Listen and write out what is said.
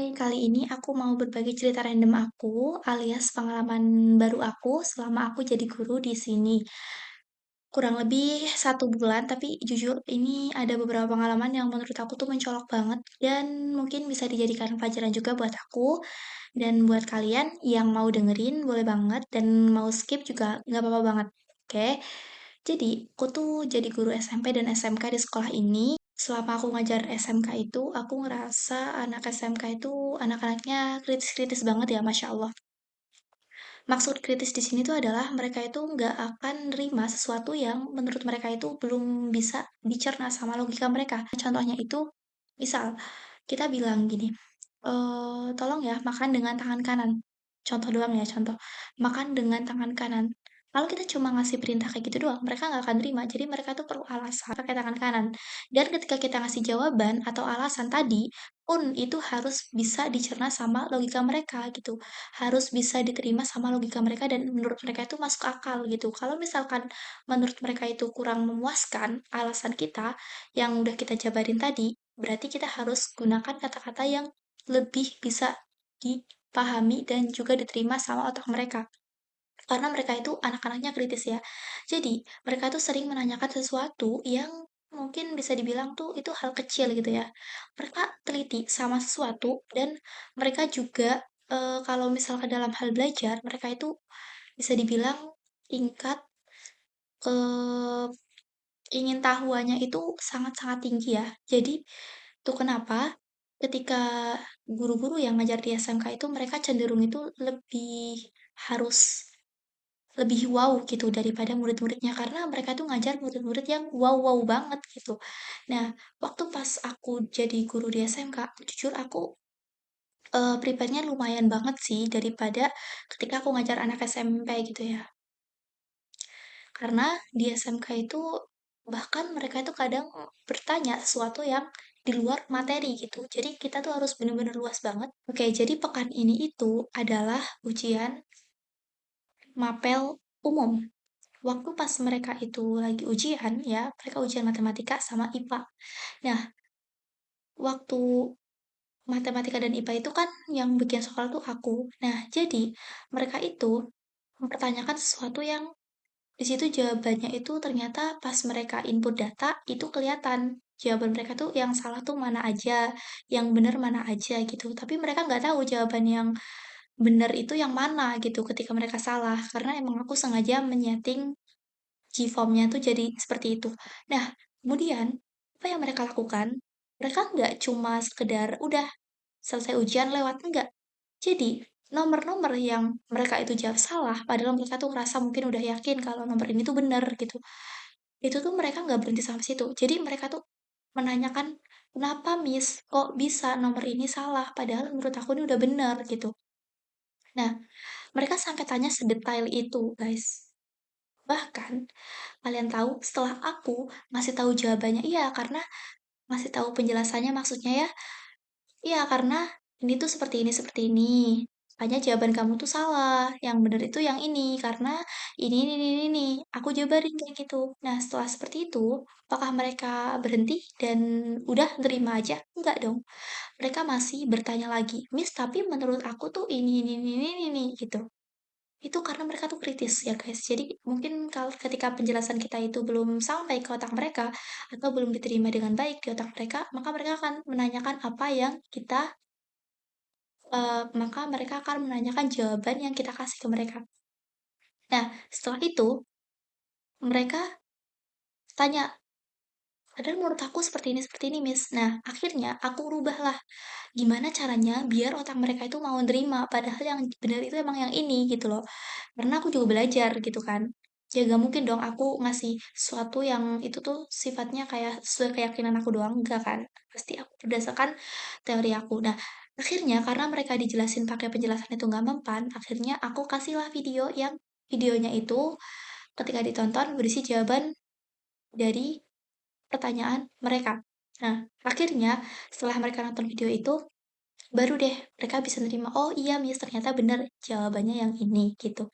Hai, kali ini aku mau berbagi cerita random aku, alias pengalaman baru aku selama aku jadi guru di sini. Kurang lebih 1 bulan, tapi jujur ini ada beberapa pengalaman yang menurut aku tuh mencolok banget dan mungkin bisa dijadikan pelajaran juga buat aku dan buat kalian yang mau dengerin boleh banget dan mau skip juga nggak apa-apa banget. Oke, jadi aku tuh jadi guru SMP dan SMK di sekolah ini. Selama aku ngajar SMK itu, aku ngerasa anak SMK itu anak-anaknya kritis-kritis banget ya, Masya Allah. Maksud kritis di sini tuh adalah mereka itu nggak akan nerima sesuatu yang menurut mereka itu belum bisa dicerna sama logika mereka. Contohnya itu, misal kita bilang gini, "Tolong ya makan dengan tangan kanan." Contoh doang ya, contoh. Makan dengan tangan kanan. Kalau kita cuma ngasih perintah kayak gitu doang, mereka nggak akan terima. Jadi mereka tuh perlu alasan pakai tangan kanan. Dan ketika kita ngasih jawaban atau alasan tadi, pun itu harus bisa dicerna sama logika mereka gitu. Harus bisa diterima sama logika mereka dan menurut mereka itu masuk akal gitu. Kalau misalkan menurut mereka itu kurang memuaskan alasan kita yang udah kita jabarin tadi, berarti kita harus gunakan kata-kata yang lebih bisa dipahami dan juga diterima sama otak mereka. Karena mereka itu anak-anaknya kritis ya. Jadi, mereka tuh sering menanyakan sesuatu yang mungkin bisa dibilang tuh itu hal kecil gitu ya. Mereka teliti sama sesuatu dan mereka juga kalau misalkan dalam hal belajar, mereka itu bisa dibilang tingkat ingin tahuannya itu sangat-sangat tinggi ya. Jadi, tuh kenapa ketika guru-guru yang ngajar di SMK itu mereka cenderung itu harus lebih wow gitu daripada murid-muridnya karena mereka tuh ngajar murid-murid yang wow-wow banget gitu. Nah, waktu pas aku jadi guru di SMK, jujur aku prepare-nya lumayan banget sih daripada ketika aku ngajar anak SMP gitu ya. Karena di SMK itu bahkan mereka itu kadang bertanya sesuatu yang di luar materi gitu. Jadi kita tuh harus bener-bener luas banget. Oke, jadi pekan ini itu adalah ujian mapel umum. Waktu pas mereka itu lagi ujian ya, mereka ujian matematika sama IPA. Nah, waktu matematika dan IPA itu kan yang bikin soal tuh aku. Nah, jadi mereka itu mempertanyakan sesuatu yang di situ jawabannya itu ternyata pas mereka input data itu kelihatan jawaban mereka tuh yang salah tuh mana aja, yang benar mana aja gitu. Tapi mereka nggak tahu jawaban yang benar itu yang mana gitu ketika mereka salah. Karena emang aku sengaja menyeting G-form-nya tuh jadi seperti itu. Nah, kemudian apa yang mereka lakukan? Mereka nggak cuma sekedar udah selesai ujian lewat, enggak. Jadi, nomor-nomor yang mereka itu jawab salah, padahal mereka tuh ngerasa mungkin udah yakin kalau nomor ini tuh benar gitu. Itu tuh mereka nggak berhenti sampai situ. Jadi mereka tuh menanyakan, "Kenapa Miss, kok bisa nomor ini salah? Padahal menurut aku ini udah benar," gitu. Nah, mereka sampai tanya sedetail itu, guys. Bahkan, kalian tahu setelah aku ngasih tahu jawabannya, iya karena ngasih tahu penjelasannya maksudnya ya, iya karena ini tuh seperti ini. Makanya jawaban kamu tuh salah, yang bener itu yang ini, karena ini. Aku jabarin kayak gitu. Nah, setelah seperti itu, apakah mereka berhenti dan udah nerima aja? Enggak dong. Mereka masih bertanya lagi, "Miss, tapi menurut aku tuh ini," gitu. Itu karena mereka tuh kritis ya guys. Jadi mungkin kalau ketika penjelasan kita itu belum sampai ke otak mereka atau belum diterima dengan baik di otak mereka, maka mereka akan menanyakan apa yang kita maka mereka akan menanyakan jawaban yang kita kasih ke mereka. Nah, setelah itu mereka tanya, "Padahal menurut aku seperti ini, Miss." Nah, akhirnya aku rubahlah gimana caranya biar otak mereka itu mau nerima, padahal yang benar itu emang yang ini gitu loh. Karena aku juga belajar gitu kan. Ya gak mungkin dong aku ngasih sesuatu yang itu tuh sifatnya kayak sesuai keyakinan aku doang, enggak kan. Pasti aku berdasarkan teori aku. Nah, akhirnya karena mereka dijelasin pakai penjelasan itu nggak mempan, akhirnya aku kasihlah video yang videonya itu ketika ditonton berisi jawaban dari pertanyaan mereka. Nah, akhirnya setelah mereka nonton video itu, baru deh mereka bisa nerima, "Oh iya Miss, ternyata bener jawabannya yang ini," gitu.